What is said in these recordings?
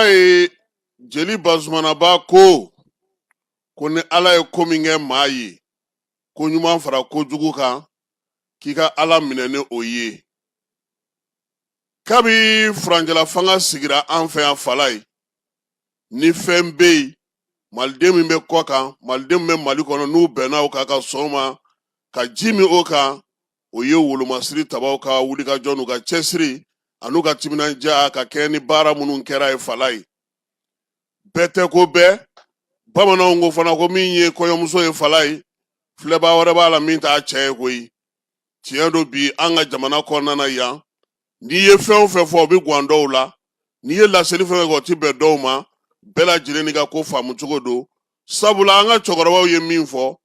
Ye jeli Bazumana ba ko ni Ala ye ko min kɛ maa ye ko ɲuman fara kojugu kan k'i ka Ala minɛ ni o ye. Kabi furanjɛla fanga sigira an fɛ yan Fala ye ni fɛn bɛ yen maliden min bɛ kɔ kan maliden min bɛ Mali kɔnɔ n'u bɛnna o kan ka sɔn ma ka ji min o kan o ye wolomasiri tabaw ka wulikajɔ n'u ka cɛsiri an'u ka timinandiya ka kɛ ni baara minnu kɛra ye Fala ye. Bɛɛ tɛ ko bɛɛ bamananw ko fana ko min ye kɔɲɔmuso ye Fala ye filɛbaa wɛrɛ b'a la min t'a cɛ ye koyi. Tiɲɛ don bi an ka jamana kɔnɔna yan n'i ye fɛn o fɛn fɔ o bɛ gan dɔw la n'i ye laseli fɛn fɛn kɛ o tɛ bɛn dɔw ma bɛɛ lajɛlen n'i ka ko faamu cogo don. Sabula an ka cɛkɔrɔbaw ye min fɔ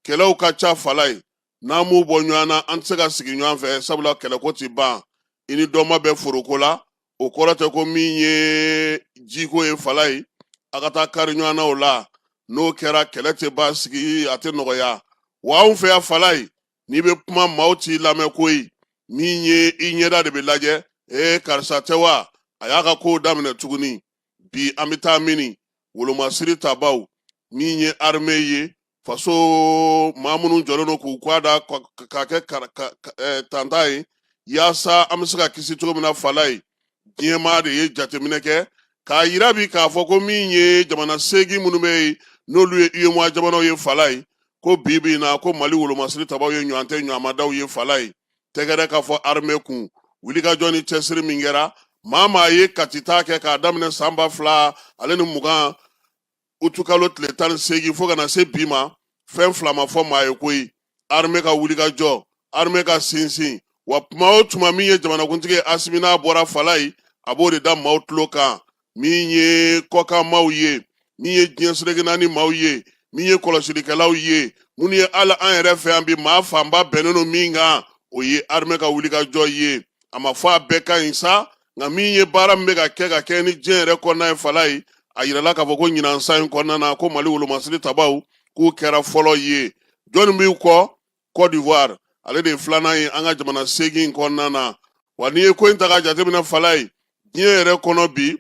kɛlɛw ka ca Fala ye n'an m'u bɔ ɲɔgɔn na an tɛ se ka sigi ɲɔgɔn fɛ sabula kɛlɛko ti ban i ni dɔ ma bɛ foroko la o kɔrɔ tɛ ko min ye jiko ye Fala ye a ka taa kari ɲɔgɔn na o la n'o kɛra kɛlɛ tɛ ban sigi a tɛ nɔgɔya. Wa anw fɛ yan Fala ye n'i bɛ kuma maaw t'i lamɛn koyi min ye i ɲɛda de bɛ lajɛ karisa tɛ wa a y'a ka kow daminɛ tuguni. Bi an bɛ taa mini wolomasiri tabaw min ye armée ye faso maa minnu jɔlen don k'u kɔ da ka kɛ tanta ye yaasa an bɛ se ka kisi cogo min na Fala ye diɲɛmaa de ye jateminɛ kɛ k'a yira bi k'a fɔ ko min ye jamana 8 minnu bɛ yen n'olu ye UEMOA jamanaw ye Fala ye ko bi bi in na ko Mali wolomasiri tabaw ye ɲɔgɔn tɛ ɲɔgɔnmadaw ye Fala ye tɛgɛrɛ k'a fɔ armée kun wulikajɔ ni cɛsiri min kɛra maa ye katita kɛ k'a daminɛ san 2000 ale ni 20 utukalo tile 18 fo ka na se bi ma fɛn fila ma fɔ maa ye koyi armée ka wulikajɔ armée ka sinsin wa tuma o tuma min ye jamanakuntigi Asimi n'a bɔra Fala ye a b'o de da maaw tulo kan min ye kɔkan maaw ye min ye diɲɛ seleke naani maaw ye min ye kɔlɔsilikɛlaw ye minnu ye ala an yɛrɛ fɛ yan bi maa fanba bɛnnen don min kan o ye armée ka wulikajɔ ye a ma fɔ a bɛɛ ka ɲi sa nka min ye baara min bɛ ka kɛ ni diɲɛ yɛrɛ kɔnɔna ye Fala ye a yirala k'a fɔ ko ɲinan san in kɔnɔna na ko Mali wolomasiri tabaw k'u kɛra fɔlɔ ye jɔnni b'i kɔ Côte d'Ivoire ale de ye filanan ye an ka jamana 8 in kɔnɔna na. Wa n'i ye ko in ta ka jateminɛ Fala ye diɲɛ yɛrɛ kɔnɔ bi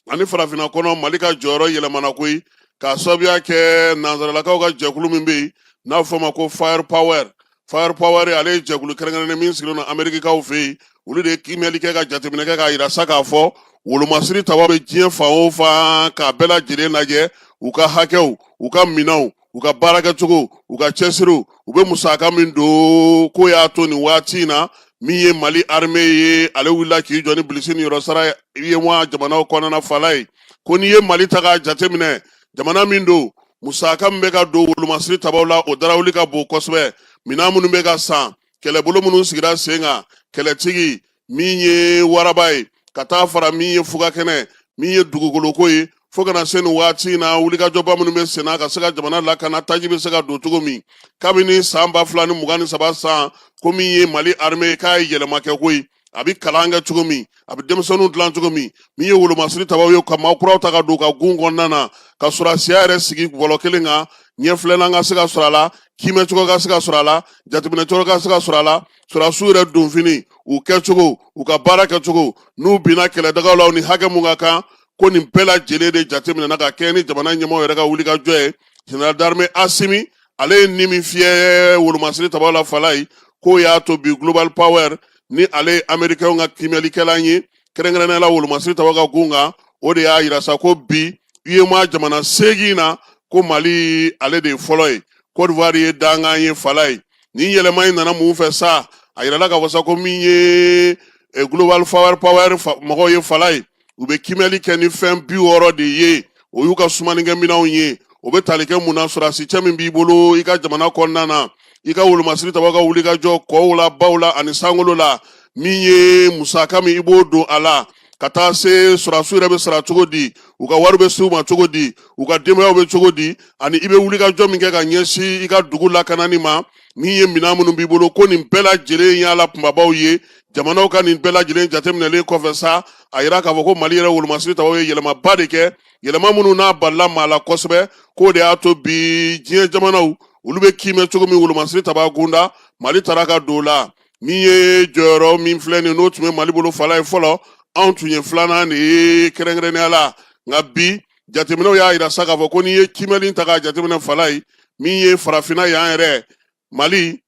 ani farafinna kɔnɔ Mali ka jɔyɔrɔ yɛlɛmana koyi k'a sababuya kɛ nanzaralakaw ka jɛkulu min bɛ yen n'a fɔ ma ko Fire Power ale ye jɛkulu kɛrɛnkɛrɛnnen min sigilen don Amerikikaw fɛ yen olu de ye kimɛli kɛ ka jateminɛ kɛ k'a yira sa k'a fɔ wolomasiri tabaw bɛ diɲɛ fan o fan k'a bɛɛ lajɛlen lajɛ u ka hakɛw u ka minɛnw u ka baarakɛcogo u ka cɛsiriw u bɛ musaka min don ko y'a to nin waati in na min ye Mali armée ye ale wulila k'i jɔ ni bilisi ni yɔrɔsara UEMOA jamanaw kɔnɔna Fala ye ko n'i ye Mali ta k'a jateminɛ jamana min don musaka min bɛ ka don wolomasiri tabaw la o darawuli ka bon kosɛbɛ minɛn minnu bɛ ka san kɛlɛbolo minnu sigira sen kan kɛlɛtigi min ye waraba ye ka taa fara min ye fugakɛnɛ min ye dugukoloko ye fo kana se nin waati in na wulikajɔba minnu bɛ senna ka se ka jamana lakana taji bɛ se ka don cogo min kabini san 2023 san ko min ye Mali armée k'a ye yɛlɛma kɛ koyi a bɛ kalan kɛ cogo min a bɛ denmisɛnninw dilan cogo min min ye wolomasiri tabaw ye ka maakuraw ta ka don ka gun kɔnɔna na ka sɔrɔsiya yɛrɛ sigi bɔlɔ kelen kan ɲɛfilɛlan ka se ka sɔrɔ a la kimɛcogo ka se ka sɔrɔ a la jateminɛcogo ka se ka sɔrɔ a la sɔrɔsiw yɛrɛ donfini u kɛcogo u ka baara kɛcogo n'u binna kɛlɛdagaw la u ni hakɛ mun ka kan ko nin bɛɛ lajɛlen de jateminɛna ka kɛ ni jamana ɲɛmaaw yɛrɛ ka wulikajɔ ye général d'armée Asimi ale ye ni min fiyɛ wolomasiri tabaw la Fala ye k'o y'a to bi Global Power ni ale ye américain ka kimɛlikɛlan ye kɛrɛnkɛrɛnnenya la wolomasiri tabaw ka gun kan o de y'a yira sa ko bi UEMOA jamana 8 na ko Mali ale de ye fɔlɔ ye Côte d'Ivoire ye dangan ye Fala ye ni yɛlɛma in nana mun fɛ sa a yirala k'a fɔ sa ko min ye Global Power mɔgɔw ye Fala ye u bɛ kimɛli kɛ ni fɛn 60 de ye o y'u ka sumanikɛminɛnw ye o bɛ tali kɛ mun na sɔrɔsi cɛ min b'i bolo i ka jamana kɔnɔna na i ka wolomasiri tabaw ka wulikajɔ kɔw la baw la ani sankolo la min ye musaka min i b'o don a la ka taa se sɔrɔsiw yɛrɛ bɛ sara cogo di u ka wari bɛ se u ma cogo di u ka denbayaw bɛ cogo di ani i bɛ wulikajɔ min kɛ ka ɲɛsin i ka dugu lakanani ma min ye minɛn minnu b'i bolo ko nin bɛɛ lajɛlen y'ala kunbabaw ye jamanaw ka nin bɛɛ lajɛlen jateminɛlen kɔfɛ sa a yira k'a fɔ ko Mali yɛrɛ wolomasiri tabaw ye yɛlɛmaba de kɛ yɛlɛma minnu n'a balila maa la kosɛbɛ k'o de y'a to bi diɲɛ jamanaw olu bɛ kimɛ cogo min wolomasiri tabaw gunda Mali taara ka don o la min ye jɔyɔrɔ min filɛ nin n'o tun bɛ Mali bolo Fala ye fɔlɔ anw tun ye filanan de ye kɛrɛnkɛrɛnnenya la nka bi jateminɛw y'a yira sa k'a fɔ ko n'i ye kimɛli ta k'a jateminɛ fala ye min ye farafinna y'an yɛrɛ Mali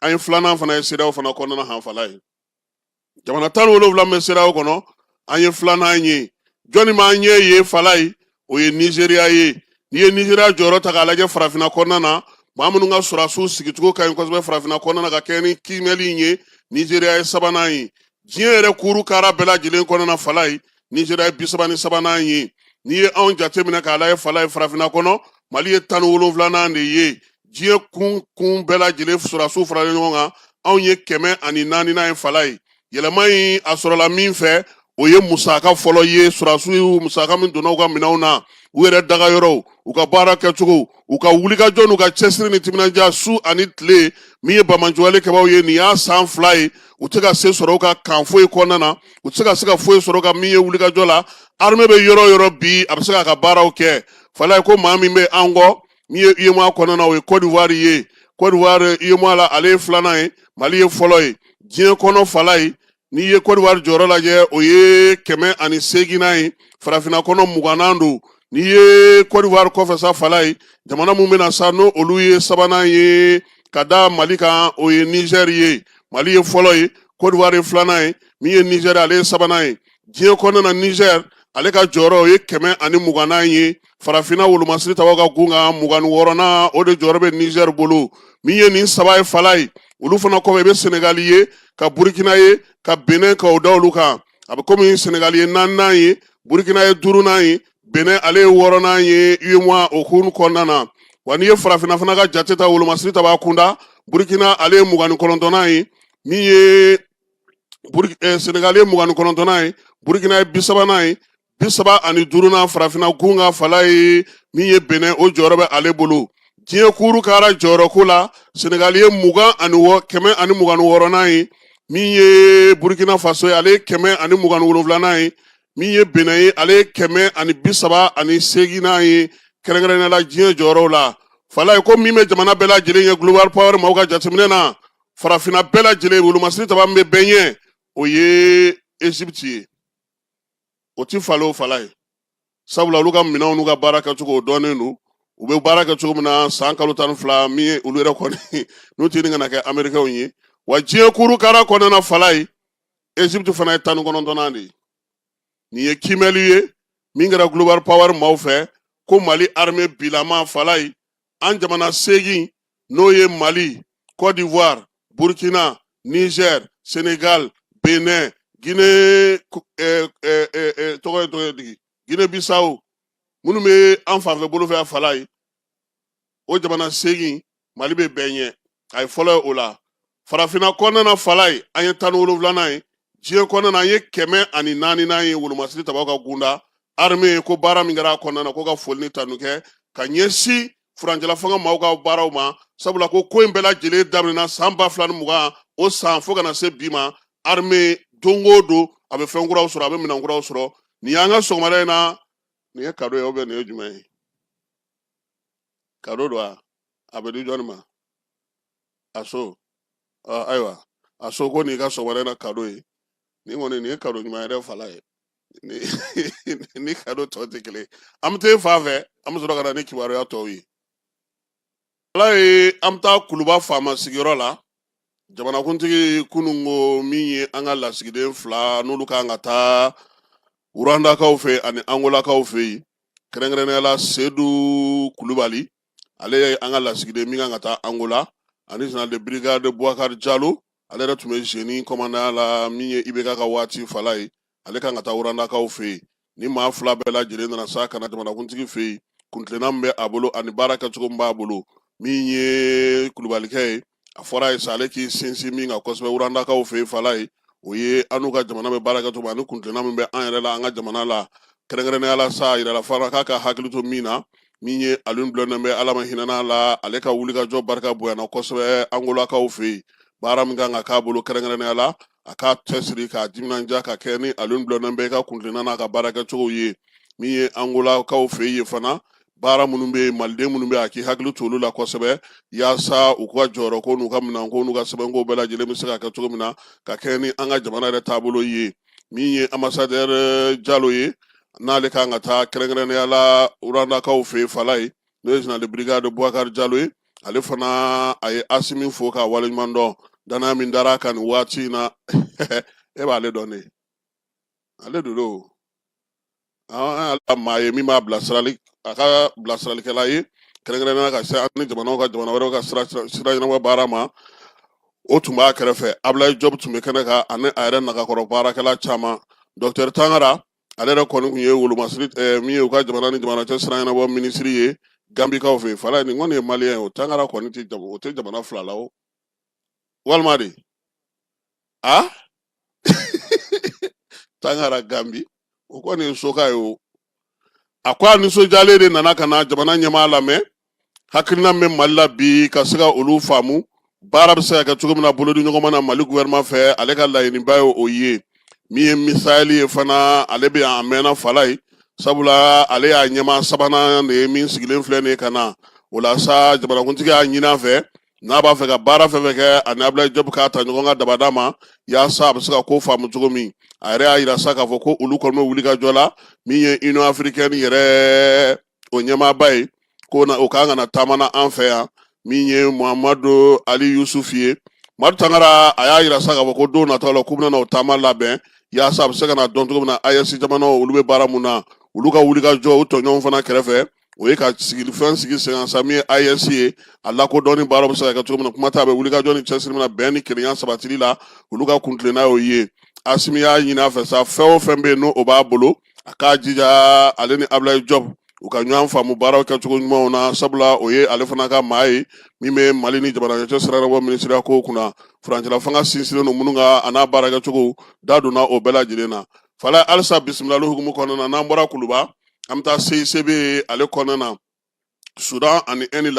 an ye filanan fana ye CEDEAO fana kɔnɔna hanfala ye jamana 17 min bɛ CEDEAO kɔnɔ an ye filanan ye jɔnni m'an ɲɛ ye fala ye o ye Nizeriya ye n'i ye Nizeriya jɔyɔrɔ ta k'a lajɛ farafinna kɔnɔna na maa minnu ka sɔrɔdasiw sigicogo ka ɲi kosɛbɛ farafinna kɔnɔna na ka kɛ ni kimɛli in ye Nizeriya ye 3nan ye diɲɛ yɛrɛ kuru kara bɛɛ lajɛlen kɔnɔna fala ye Nizeriya ye 33nan ye n'i ye anw jateminɛ k'a lajɛ fala ye farafinna kɔnɔ Mali ye 17nan de ye diɲɛ kun bɛɛ lajɛlen sɔrɔdasiw faralen ɲɔgɔn kan anw ye 104nan ye fala ye yɛlɛma in a sɔrɔla min fɛ o ye musaka fɔlɔ ye sɔrɔdasiw musaka min donna u ka minɛnw na u yɛrɛ daga yɔrɔw u ka baara kɛcogo u ka wulikajɔ n'u ka cɛsiri ni timinanja su ani tile min ye bamajɔli kɛbaw ye nin y'a san 2 ye u tɛ ka se sɔrɔ u ka kan foyi kɔnɔna na u tɛ se ka foyi sɔrɔ ka min ye wulikajɔ la armée bɛ yɔrɔ yɔrɔ bi a bɛ se k'a ka baaraw kɛ fala ye ko maa min bɛ an kɔ min ye UEMOA kɔnɔna na o ye Côte d'Ivoire ye Côte d'Ivoire UEMOA la ale ye 2nan ye Mali ye fɔlɔ ye diɲɛ kɔnɔ fala ye n'i ye Côte d'Ivoire jɔyɔrɔ lajɛ o ye 108nan ye farafinna kɔnɔ 20nan don n'i ye Côte d'Ivoire kɔfɛ sa fala ye jamana mun bɛna sa n'o olu ye 3nan ye ka da Mali kan o ye Niger ye Mali ye fɔlɔ ye Côte d'Ivoire ye 2nan ye min ye Niger ale ye 3nan ye diɲɛ kɔnɔna na Niger ale ka jɔyɔrɔ o ye 120nan ye farafinna wolomasiri tabaw ka gun kan 26nan o de jɔyɔrɔ bɛ Niger bolo min ye nin 3 ye fala ye olu fana kɔfɛ i bɛ Senegal ye ka Burkina ye ka Benin ka o da olu kan a bɛ komi Senegal ye 4nan ye Burkina ye 5nan ye Benin ale ye 6nan ye UEMOA o hukumu kɔnɔna na wa n'i ye farafinna fana ka jate ta wolomasiri ta b'a kunda Burkina ale ye 29nan ye min ye Senegal ye 29nan ye Burkina ye 30nan ye 35nan farafinna gun ka fala ye min ye Benin o jɔyɔrɔ bɛ ale bolo diɲɛ kuru kara jɔyɔrɔ ko la Senegal ye 126nan ye min ye Burkina Faso ye ale ye 127nan ye min ye Benin ye ale ye 138nan ye kɛrɛnkɛrɛnnenya la diɲɛ jɔyɔrɔw la fala ye ko min bɛ jamana bɛɛ lajɛlen ye global power maaw ka jateminɛ na farafinna bɛɛ lajɛlen wolomasiri taba min bɛ bɛɛ ɲɛ o ye Egypte ye o ti fala o fala ye sabula olu ka minɛnw n'u ka baara kɛcogo o dɔnnen don u bɛ baara kɛ cogo min na san kalo 12 min ye olu yɛrɛ kɔni n'u tɛ nin kana kɛ Américains ye wa diɲɛ kuru kara kɔnɔna fala ye Egypte fana ye 19nan de ye nin ye kimɛli ye min kɛra global power maaw fɛ ko Mali armée bilama fala ye an jamana 8 n'o ye Mali Côte d'Ivoire Burkina Niger Senegal Benin Guinée Guinée Bissau minnu bɛ an fanfɛ bolo fɛ fala ye o jamana 8 Mali bɛ bɛɛ ɲɛ a ye fɔlɔ ye o la farafinna kɔnɔna fala ye an ye 17nan ye diɲɛ kɔnɔna na an ye 104nan ye wolomasiri tabaw ka gunda armée ko baara min kɛra a kɔnɔna na ko ka foli ni tanu kɛ ka ɲɛsin furancɛla fanga maaw ka baaraw ma sabula ko in bɛɛ lajɛlen daminɛna san 2020 o san fo kana se bi ma armée don o don a bɛ fɛn kuraw sɔrɔ a bɛ minɛn kuraw sɔrɔ nin y'an ka sɔgɔmada in na nin ye cadeau ye ou bien nin ye jumɛn ye cadeau don a bɛ di jɔnni ma a so ayiwa a so ko nin ka sɔgɔmada in na cadeau ye nin kɔni nin ye cadeau ɲuman ye dɛ fala ye ni cadeau tɔ tɛ kelen an bɛ taa fan fɛ an bɛ sɔrɔ ka na ni kibaruya tɔw ye ala ye an bɛ taa kuluba faama sigiyɔrɔ la jamanakuntigi kunun ko min ye an ka lasigiden 2 n'olu kan ka taa Rwandakaw fɛ ani Angolakaw fɛ yen kɛrɛnkɛrɛnnenya la Seydou Kulubali ale ye an ka lasigiden min kan ka taa Angola ani général de brigade Boubacar Diallo ale yɛrɛ tun bɛ génie commandant la min ye IBK ka waati fala ye ale kan ka taa Rwandakaw fɛ yen ni maa 2 bɛɛ lajɛlen nana sa ka na jamanakuntigi fɛ yen kuntilenna min bɛ a bolo ani baara kɛcogo min b'a bolo min ye Kulubalikɛ ye a fɔra ye sa ale k'i sinsin min kan kosɛbɛ Rwandakaw fɛ yen fala ye o ye an n'u ka jamana bɛ baara kɛcogo ani kuntilenna min bɛ an yɛrɛ la an ka jamana la kɛrɛnkɛrɛnnenya la sa yirala fana k'a ka hakili to min na min ye Alioune Blondin bɛ Ala ma hinɛna la ale ka wulikajɔ barika bonyana kosɛbɛ Angolakaw fɛ yen baara min kan ka k'a bolo kɛrɛnkɛrɛnnenya la a k'a cɛsiri k'a timinanja ka kɛ ni Alioune Blondin bɛ ka kuntilenna n'a ka baara kɛcogo ye min ye Angolakaw fɛ yen fana baara minnu bɛ maliden minnu bɛ a k'i hakili to olu la kosɛbɛ yaasa u ka jɔyɔrɔ ko n'u ka minɛnko n'u ka sɛbɛnko bɛɛ lajɛlen bɛ se ka kɛ cogo min na ka kɛ ni an ka jamana yɛrɛ taabolo ye min ye ambassadeur Diallo ye n'ale kan ka taa kɛrɛnkɛrɛnnenya la urandakaw fɛ fala ye n'o ye général de brigade Boubacar Diallo ye ale fana a ye Asimi fo k'a waleɲuman dɔn danaya min dara kan nin waati in na e b'ale dɔn de ale de don ala maa ye min b'a bilasirali a ka bilasiralikɛla ye kɛrɛnkɛrɛnnenya ka se an ni jamanaw ka jamana wɛrɛw ka sira ɲɛnabɔ baara ma o tun b'a kɛrɛfɛ Ablaye Job tun bɛ kɛnɛ kan ani a yɛrɛ nagakɔrɔ baarakɛla caman Dr Tangara ale yɛrɛ kɔni tun ye wolomasiri min ye u ka jamana ni jamana cɛ sira ɲɛnabɔ minisiri ye Gambikaw fɛ fala nin kɔni ye maliyɛn ye o Tangara kɔni o tɛ jamana fila la o walima de a Tangara Gambi o kɔni ye soka ye o a ko a nisɔndiyalen de nana ka na jamana ɲɛmaa lamɛn hakilina min Mali la bi ka se ka olu faamu baara bɛ se ka kɛ cogo min na bolodi ɲɔgɔn na Mali gouvernement fɛ ale ka laɲiniba ye o ye min ye misali ye fana ale bɛ yan a mɛnna fala ye sabula ale y'a ɲɛmaa sabanan de ye min sigilen filɛ nin ye ka na o la sa jamanakuntigi y'a ɲini a fɛ n'a b'a fɛ ka baara fɛn fɛn kɛ ani Ablaye Job k'a ta ɲɔgɔn ka dabada ma yaasa a bɛ se ka ko faamu cogo min a yɛrɛ y'a yira sa k'a fɔ ko olu kɔni bɛ wuli ka jɔ la min ye Union Africaine yɛrɛ o ɲɛmaaba ye ko na o kan ka na taama na an fɛ yan min ye Muhammadu Ali Yusuf ye Madu Tangara a y'a yira sa k'a fɔ ko don nataw la k'u bɛna o taama labɛn yaasa a bɛ se ka na dɔn cogo min na AES jamanaw olu bɛ baara mun na olu ka wuli ka jɔ o tɔɲɔgɔnw fana kɛrɛfɛ o ye ka fɛn sigi sen kan sa min ye AES ye a lakodɔnni baaraw bɛ se ka kɛ cogo min na kuma t'a bɛ wuli ka jɔ ni cɛsiri min na bɛn ni kelenya sabatili la olu ka kuntilenna y'o ye Asimi y'a ɲini a fɛ sa fɛn o fɛn bɛ yen n'o b'a bolo a k'a jija ale ni Ablaye Job u ka ɲɔgɔn faamu baaraw kɛcogo ɲumanw na sabula o ye ale fana ka maa ye min bɛ Mali ni jamana ɲɛcɛ sira ɲɛnabɔ minisiriya kow kunna furancɛla fanga sinsinnen don minnu ka a n'a baara kɛcogo da donna o bɛɛ lajɛlen na fala halisa bisimilali hukumu kɔnɔna na n'an bɔra Kuluba an bɛ taa CICB ale kɔnɔna na Sudan ani ENI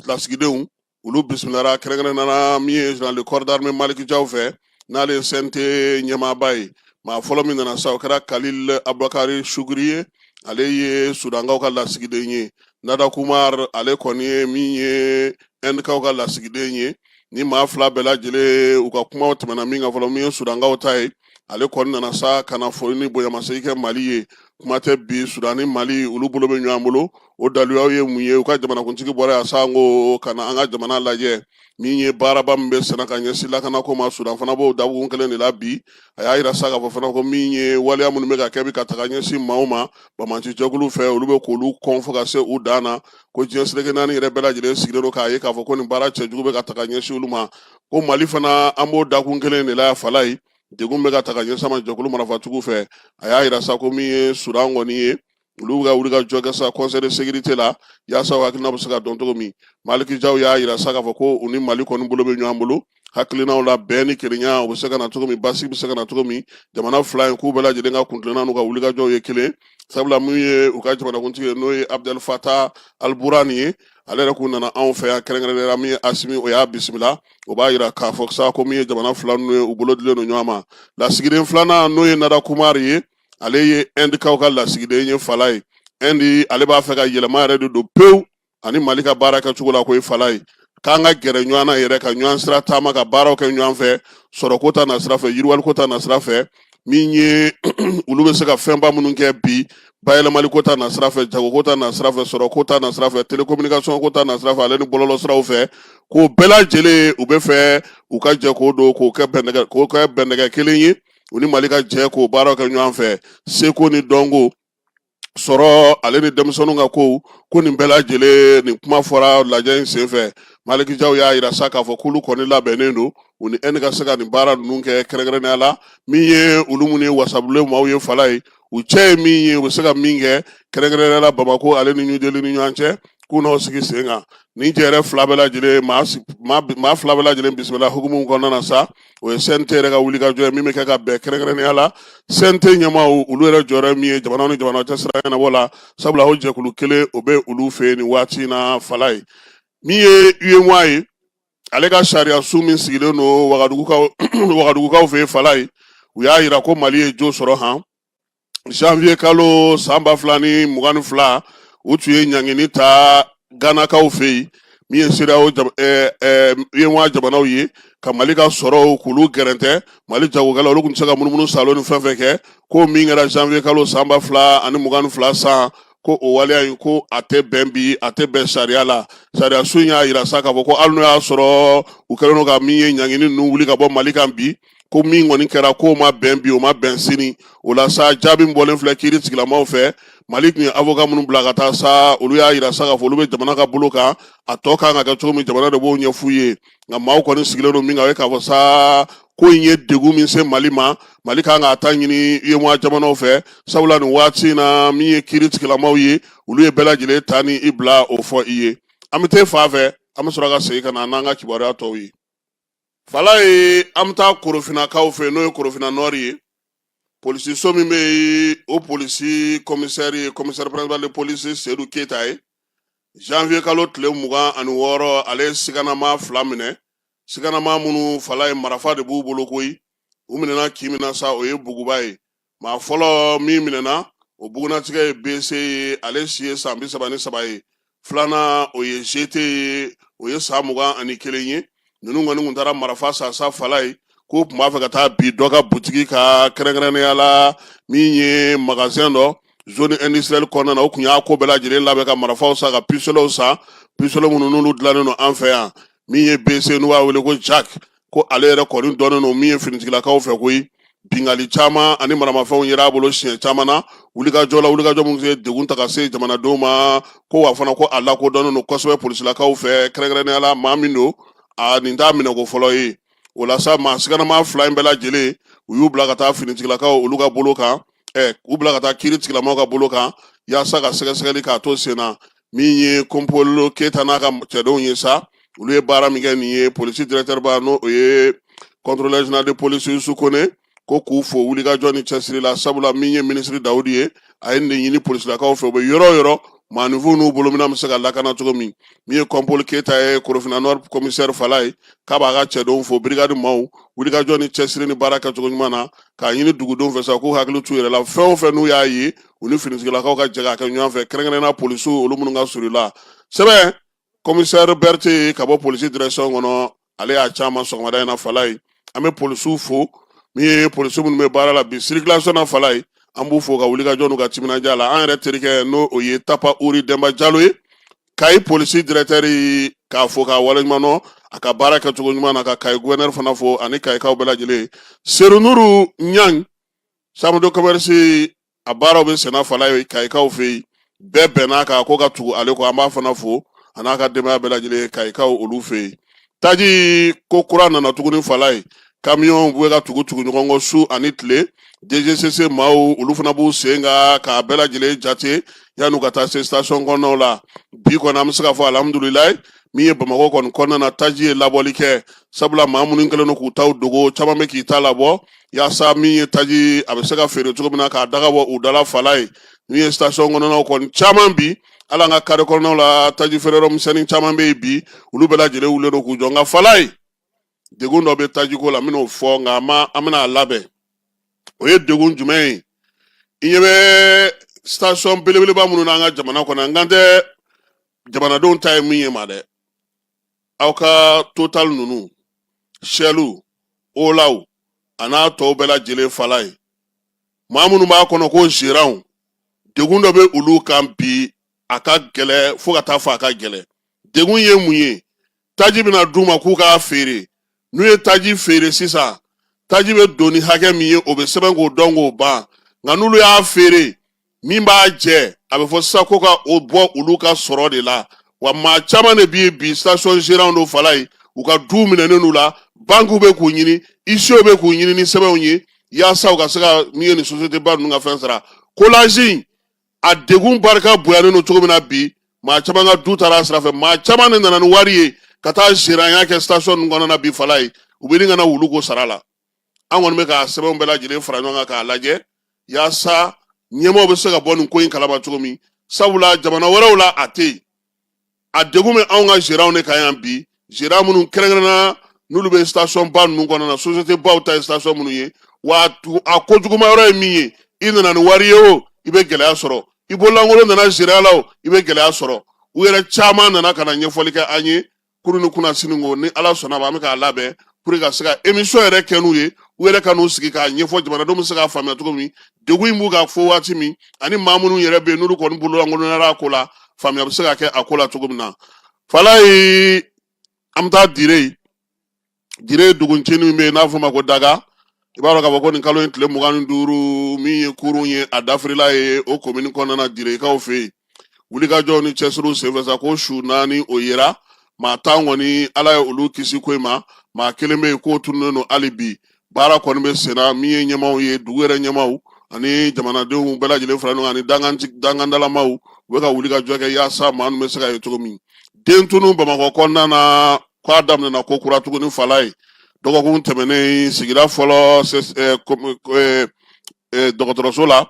lasigidenw olu bisimilara kɛrɛnkɛrɛnnenya min ye général de corps d'armée Maliki Jaw fɛ n'ale ye CNT ɲɛmaaba ye maa fɔlɔ min nana sa o kɛra Khalil Abubakari Shuguri ye ale ye Sudankaw ka lasigiden ye Nada Kumar ale kɔni ye min ye ENDkaw ka lasigiden ye ni maa fila bɛɛ lajɛlen u ka kumaw tɛmɛna min kan fɔlɔ min ye Sudankaw ta ye ale kɔni nana sa ka na foli ni bonyamasegin kɛ Mali ye kuma tɛ bi Sudan ni Mali olu bolo bɛ ɲɔgɔn bolo o daliluyaw ye mun ye u ka jamanakuntigi bɔra yan sa ngo ka na an ka jamana lajɛ min ye baaraba min bɛ sɛnɛ ka ɲɛsin lakanako ma Sudan fana b'o dabukun kelen de la bi a y'a yira sa k'a fɔ fana ko min ye waleya minnu bɛ ka kɛ bi ka taga ɲɛsin maaw ma Bamanci jɛkulu fɛ olu bɛ k'olu kɔn fo ka se u dan na ko diɲɛ seleke naani yɛrɛ bɛɛ lajɛlen sigilen don k'a ye k'a fɔ ko nin baara cɛjugu bɛ ka taga ɲɛsin olu ma ko Mali fana an b'o dakun kelen de la fala ye degun bɛ ka taga ɲɛsin ma jɛkulu marafatigiw fɛ a y'a yira sa ko min ye Sudan kɔni ye olu ka wuli ka jɔ kɛ sa conseil de sécurité la yaasa hakilina bɛ se ka dɔn cogo min Maliki Jaw y'a yira sa k'a fɔ ko u ni Mali kɔni bolo bɛ ɲɔgɔn bolo hakilinaw la bɛn ni kelenya u bɛ se ka na cogo min basigi bɛ se ka na cogo min jamana fila in k'u bɛɛ lajɛlen ka kuntilenna n'u ka wuli ka jɔw ye kelen sabula min ye u ka jamanakuntigi ye n'o ye Abdel Fattah al-Burhani ye ale yɛrɛ kun nana anw fɛ yan kɛrɛnkɛrɛnnenya min ye Asimi o y'a bisimila o b'a yira k'a fɔ sa ko min ye jamana fila ninnu ye u bolo dilen don ɲɔgɔn ma lasigiden filanan n'o ye Nada Kumar ye ale ye ENDkaw ka lasigiden ye fala ye END ale b'a fɛ ka yɛlɛma yɛrɛ de don pewu ani Mali ka baara kɛcogo la ko ye fala ye k'an ka gɛrɛ ɲɔgɔn na yɛrɛ ka ɲɔgɔn sira taama ka baaraw kɛ ɲɔgɔn fɛ sɔrɔko ta na sira fɛ yiriwaliko ta na sira fɛ min ye olu bɛ se ka fɛnba minnu kɛ bi bayɛlɛmaliko ta na sira fɛ jagoko ta na sira fɛ sɔrɔko ta na sira fɛ télécommunication ko ta na sira fɛ ale ni bɔlɔlɔ siraw fɛ k'o bɛɛ lajɛlen u bɛ fɛ u ka jɛ k'o don k'o kɛ bɛnnɛgɛ kelen ye u ni Mali ka jɛ k'o baaraw kɛ ɲɔgɔn fɛ seko ni dɔnko sɔrɔ ale ni denmisɛnninw ka ko nin bɛɛ lajɛlen nin kuma fɔra lajɛ in senfɛ Maliki Jaw y'a yira sa k'a fɔ k'olu kɔni labɛnnen don u ni END ka se ka nin baara ninnu kɛ kɛrɛnkɛrɛnnenya la min ye olu minnu ye wasabilen maaw ye fala ye u cɛ ye min ye u bɛ se ka min kɛ kɛrɛnkɛrɛnnenya la Bamako ale ni New Delhi ni ɲɔgɔn cɛ k'u n'aw sigi sen kan nin cɛ yɛrɛ fila bɛɛ lajɛlen maa fila bɛɛ lajɛlen bisimila hukumu kɔnɔna na sa o ye CNT yɛrɛ ka wuli ka jɔ ye min bɛ kɛ ka bɛn kɛrɛnkɛrɛnnenya la CNT ɲɛmaaw olu yɛrɛ jɔyɔrɔ min ye jamana ni jamana cɛ sira ɲɛnabɔ la sabula o jɛkulu kelen o bɛ olu fɛ yen nin waati in na fala ye min ye UEMOA ye ale ka sariya su min sigilen don Wagadugukaw fɛ yen fala ye u y'a yira ko Mali ye jo sɔrɔ han janvier kalo san 2022 u tun ye ɲangini ta Ganakaw fɛ yen min ye CEDEAO UEMOA jamanaw ye ka Mali ka sɔrɔ k'olu gɛrɛntɛ Mali jagokɛla olu kun tɛ se ka munumunu salon ni fɛn fɛn kɛ ko min kɛra janvier kalo san 2022 san ko o waleya in ko a tɛ bɛn bi a tɛ bɛn sariya la sariya so in y'a yira sa k'a fɔ ko hali n'o y'a sɔrɔ u kɛlen don ka min ye ɲangini ninnu wuli ka bɔ Mali kan bi ko min kɔni kɛra k'o ma bɛn bi o ma bɛn sini o la sa jaabi min bɔlen filɛ kiiri tigilamaw fɛ Mali tun ye avocat minnu bila ka taa sa olu y'a yira sa k'a fɔ olu bɛ jamana ka bolo kan a tɔ kan ka kɛ cogo min jamana de b'o ɲɛf'u ye nka maaw kɔni sigilen don min kan o ye k'a fɔ sa ko in ye degun min se Mali ma Mali kan k'a ta ɲini UEMOA jamanaw fɛ sabula nin waati in na min ye kiiri tigilamaw ye olu ye bɛɛ lajɛlen ta ni i bila o fɔ i ye an bɛ taa fan fɛ an bɛ sɔrɔ ka segin ka na n'an ka kibaruya tɔw ye fala ye an bɛ taa Korofinakaw fɛ n'o ye Korofina Nord ye polisi so min bɛ yen o polisi commissaire ye commissaire principal de police Seydou Keita ye janvier kalo tile 26 ale siganama 2 minɛ siganama minnu fala ye marafa de b'u bolo koyi u minɛna k'i minɛ sa o ye Buguba ye maa fɔlɔ min minɛna o bugunatigɛ ye BC ye ale si ye san 33 ye filanan o ye GT ye o ye san 21 ye ninnu kɔni kun taara marafa sa fala ye ko tun b'a fɛ ka taa bi dɔ ka butigi ka kɛrɛnkɛrɛnnenya la min ye magasin dɔ zone industrielle kɔnɔna na o kun y'a ko bɛɛ lajɛlen labɛn ka marafaw sa ka pistolet sa pistolet minnu n'olu dilannen don an fɛ yan min ye BC n'u b'a wele ko Jack ko ale yɛrɛ kɔni dɔnnen don min ye finitigilakaw fɛ koyi bingali caman ani maramafɛnw yera a bolo siɲɛ caman na wulikajɔ minnu ye degun ta ka se jamanadenw ma ko wa fana ko a lakodɔnnen don kosɛbɛ polisilakaw fɛ kɛrɛnkɛrɛnnenya la maa min don a nin t'a minɛko fɔlɔ ye o la sa maa siganama 2 in bɛɛ lajɛlen u y'u bila ka taa finitigilakaw olu ka bolo kan u bila ka taa kiiri tigilamaw ka bolo kan yaasa ka sɛgɛsɛgɛli k'a to sen na min ye Kompolo Keita n'a ka cɛdenw ye sa olu ye baara min kɛ nin ye polisi directeur ba n'o o ye contrôleur général de police Youssou Kone ko k'u fo wulikajɔ ni cɛsiri la sabula min ye ministre Dawudi ye a ye nin ɲini polisilakaw fɛ u bɛ yɔrɔ o yɔrɔ maaninfinw n'u bolo mina bɛ se ka lakana cogo min ye Kompolo Keita ye Korofina Nord commissaire fala ye k'a b'a ka cɛdenw fo brigade maaw wulikajɔ ni cɛsiri ni baara kɛcogo ɲuman na k'a ɲini dugudenw fɛ sa k'u hakili t'u yɛrɛ la fɛn o fɛn n'u y'a ye u ni finitigilakaw ka jɛ k'a kɛ ɲɔgɔn fɛ kɛrɛnkɛrɛnnenya polisiw olu minnu ka surun la sɛbɛn commissaire Berthe ka bɔ polisi direction kɔnɔ ale y'a caman sɔgɔmada in na fala ye an bɛ polisiw fo min ye polisiw minnu bɛ baara la bi circulation na fala ye an b'u fo ka wulikajɔ n'u ka timinadiya la an yɛrɛ terikɛ n'o o ye Tapa Uri Demba Jalo ye Kayi polisi directeur k'a fo k'a waleɲuman dɔn a ka baara kɛcogo ɲuman na ka Kayi gouverneur fana fo ani Kayikaw bɛɛ lajɛlen Serunuru Ɲang chambre de commerce a baaraw bɛ senna fala ye Kayikaw fɛ yen bɛɛ bɛnna kan ko ka tugu ale kɔ an b'a fana fo a n'a ka denbaya bɛɛ lajɛlen Kayikaw olu fɛ yen taji ko kura nana tuguni fala ye camion bɛ ka tugu ɲɔgɔn kɔ su ani tile DGCC maaw olu fana b'u sen kan k'a bɛɛ lajɛlen jate yan'u ka taa se station kɔnɔnaw la bi kɔni an bɛ se ka fɔ alhamdulilayi min ye Bamakɔ kɔni kɔnɔna na taji ye labɔli kɛ sabula maa minnu kɛlen don k'u taw dogo caman bɛ k'i ta labɔ yaasa min ye taji a bɛ se ka feere cogo min na k'a daga bɔ u dala fala ye min ye station kɔnɔnaw kɔni caman bi ala an ka kare kɔnɔnaw la taji feere yɔrɔ misɛnnin caman bɛ yen bi olu bɛɛ lajɛlen wulilen don k'u jɔ nka fala ye degun dɔ bɛ tajiko la n bɛn'o fɔ nka an bɛna a labɛn o ye degun jumɛn ye i ɲɛ bɛ station belebeleba minnu n'an ka jamana kɔnɔ n kan tɛ jamanadenw ta ye min ye ma dɛ aw ka total ninnu shell olaw a n'a tɔw bɛɛ lajɛlen fala ye maa minnu b'a kɔnɔ ko gérant degun dɔ bɛ olu kan bi a ka gɛlɛ fo ka taa fɔ a ka gɛlɛ degun ye mun ye taji bɛna d'u ma k'u k'a feere n'u ye taji feere sisan taji bɛ don ni hakɛ min ye o bɛ sɛbɛn k'o dɔn k'o ban nka n'olu y'a feere min b'a jɛ a bɛ fɔ sisan ko ka o bɔ olu ka sɔrɔ de la wa maa caman de bɛ bi station gérant dɔ fala ye u ka du minɛnen n'u la bankiw bɛ k'u ɲini isiw bɛ k'u ɲini ni sɛbɛnw ye yaasa u ka se ka min ye ni société ba ninnu ka fɛn sara kolage a degun barika bonyanen don cogo min na bi maa caman ka du taara a sira fɛ maa caman de nana ni wari ye ka taa gérant kɛ station ninnu kɔnɔna na bi fala ye u bɛ ni ka na wulu ko sara la an kɔni bɛ ka sɛbɛnw bɛɛ lajɛlen fara ɲɔgɔn kan k'a lajɛ yaasa ɲɛmɔgɔw bɛ se ka bɔ nin ko in kalama cogo min sabula jamana wɛrɛw la a tɛ yen a degun bɛ anw ka gérant de kan yan bi gérant minnu kɛrɛnkɛrɛnna n'olu bɛ station ba ninnu kɔnɔna na société baw ta ye station minnu ye wa a kojuguma yɔrɔ ye min ye i nana ni wari ye o i bɛ gɛlɛya sɔrɔ i bololankolon nana gérant la o i bɛ gɛlɛya sɔrɔ u yɛrɛ caman nana ka na ɲɛfɔli kɛ an ye kuru ni kunasini ko ni ala sɔnna ma an bɛ k'a labɛn pour ka se ka émission yɛrɛ kɛ n'u ye u yɛrɛ ka n'u sigi k'a ɲɛfɔ jamanadenw bɛ se k'a faamuya cogo min degun in b'u ka fɔ waati min ani maa minnu yɛrɛ bɛ yen n'olu kɔni bololankolonyara a ko la faamuya bɛ se ka kɛ a ko la cogo min na fala ye an bɛ taa dire duguncinin min bɛ yen n'a fɔ ma ko daga i b'a dɔn k'a fɔ ko nin kalo in tile 25 min ye kurun ye a dafirila ye o komini kɔnɔna direkaw fɛ yen wulikajɔw ni cɛsiriw senfɛ sa ko su 4 o yera maa 10 kɔni ala ye olu kisi ko in ma maa 1 bɛ yen k'o tununnen don hali bi baara kɔni bɛ senna min ye ɲɛmaaw ye dugu yɛrɛ ɲɛmaaw ani jamanadenw bɛɛ lajɛlen fara ɲɔgɔn kan ani dangandalamaw u bɛ ka wulikajɔ kɛ yaasa maa ninnu bɛ se ka ye cogo min den tunu bamakɔ kɔnɔna na k'a daminɛna ko kura tuguni fala ye dɔgɔkun tɛmɛnen sigira fɔlɔ dɔgɔtɔrɔso la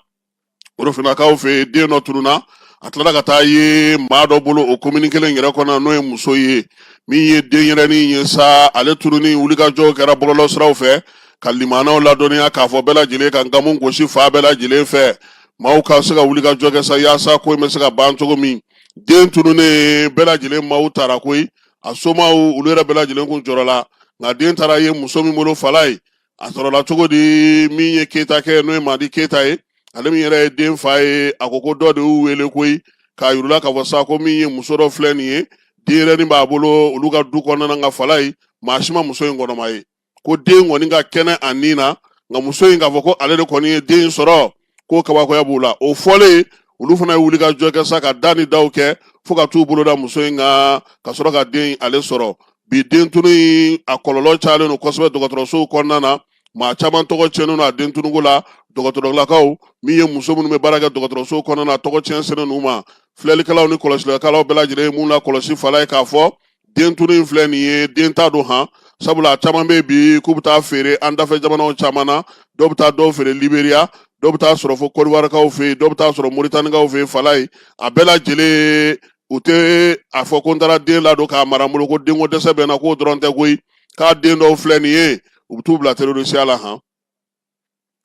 orofinakaw fɛ den dɔ tununa a tilala ka taa ye maa dɔ bolo o komini kelen yɛrɛ kɔnɔ n'o ye muso ye min ye denyɛrɛnin ye sa ale tununi wulikajɔw kɛra bɔlɔlɔsiraw fɛ ka limanaw ladɔnniya k'a fɔ bɛɛ lajɛlen ka nkamu gosi fa bɛɛ lajɛlen fɛ maaw ka se ka wulikajɔ kɛ sa yaasa ko in bɛ se ka ban cogo min den tununnen bɛɛ lajɛlen maaw taara koyi a somaw olu yɛrɛ bɛɛ lajɛlen kun jɔrɔ la nka den taara ye muso min bolo fala ye a sɔrɔla cogo di min ye keyita kɛ n'o ye madi keyita ye ale min yɛrɛ ye den fa ye a ko ko dɔ de y'u wele koyi k'a yirula k'a fɔ sa ko min ye muso dɔ filɛ nin ye denyɛrɛnin b'a bolo olu ka du kɔnɔna nka fala ye maa si ma muso in kɔnɔma ye ko den kɔni ka kɛnɛ a nin na nka muso in k'a fɔ ko ale de kɔni ye den sɔrɔ ko kabakoya b'u la o fɔlen olu fana ye wulikajɔ kɛ sa ka da ni daw kɛ fo ka t'u bolo da muso in kan ka sɔrɔ ka den ale sɔrɔ bi den tunu in a kɔlɔlɔ cayalen don kosɛbɛ dɔgɔtɔrɔsow kɔnɔna na maa caman tɔgɔ tiɲɛnen don a den tunuko la dɔgɔtɔrɔlakaw min ye muso minnu bɛ baara kɛ dɔgɔtɔrɔsow kɔnɔna na tɔgɔ tiɲɛ sɛnɛ n'u ma filɛlikɛlaw ni kɔlɔsilikɛlaw bɛɛ lajɛlen ye mun la kɔlɔsi fala ye k'a fɔ den tunu in filɛ nin ye den t'a don han sabula a caman bɛ bi k'u bɛ taa feere an dafɛ jamanaw caman na dɔw bɛ taa dɔw feere liberiya dɔw bɛ taa sɔrɔ fo kɔdiwarikaw fɛ yen dɔw bɛ taa sɔrɔ moritanikaw fɛ yen fala ye a bɛɛ lajɛlen u tɛ a fɔ ko n taara den ladon k'a mara n bolo ko denko dɛsɛ bɛ n na k'o dɔrɔn tɛ koyi k'a den dɔw filɛ nin ye u bɛ t'u bila terorisiya la han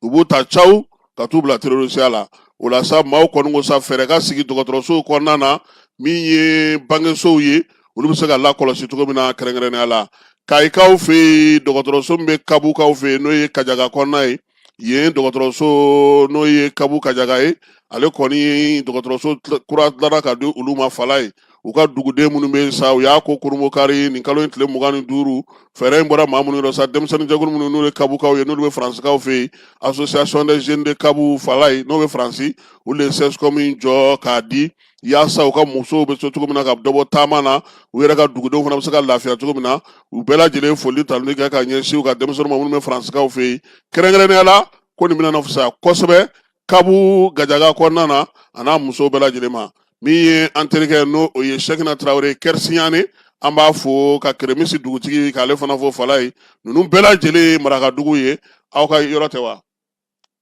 u b'u ta caw ka t'u bila terorisiya la o la sa maaw kɔni ko sa fɛɛrɛ ka sigi dɔgɔtɔrɔsow kɔnɔna na min ye bangesow ye olu bɛ se ka lakɔlɔsi cogo min na kɛrɛnkɛrɛnnenya la kayikaw fɛ yen dɔgɔtɔrɔso min bɛ kabukaw fɛ yen n'o ye kajaga kɔnɔna ye yen dɔgɔtɔrɔso n'o ye kabu kajaga ye ale kɔni ye dɔgɔtɔrɔso kura dilanna ka di olu ma fala ye u ka duguden minnu bɛ yen sa u y'a ko kurumokari nin kalo in tile 25 fɛɛrɛ in bɔra maa minnu yɔrɔ sa denmisɛnninjɛkulu minnu n'olu ye kabukaw ye n'olu bɛ faransikaw fɛ yen association des jeunes de kabu fala ye n'o bɛ faransi olu de sescom in jɔ k'a di yaasa u ka musow bɛ so cogo min na ka dɔ bɔ taama na u yɛrɛ ka dugudenw fana bɛ se ka lafiya cogo min na u bɛɛ lajɛlen foli taloni kɛ ka ɲɛsin u ka denmisɛnninw ma minnu bɛ faransikaw fɛ yen kɛrɛnkɛrɛnnenya la ko nin bɛna fisaya kosɛbɛ kabu gajaga kɔnɔna na a n'a musow bɛɛ lajɛlen ma min ye an terikɛ n'o o ye Sɛkina Tarawele Kɛrisiɲane an b'a fɔ ka Keremisi dugutigi k'ale fana fɔ fala ye ninnu bɛɛ lajɛlen ye marakadugu ye aw ka yɔrɔ tɛ wa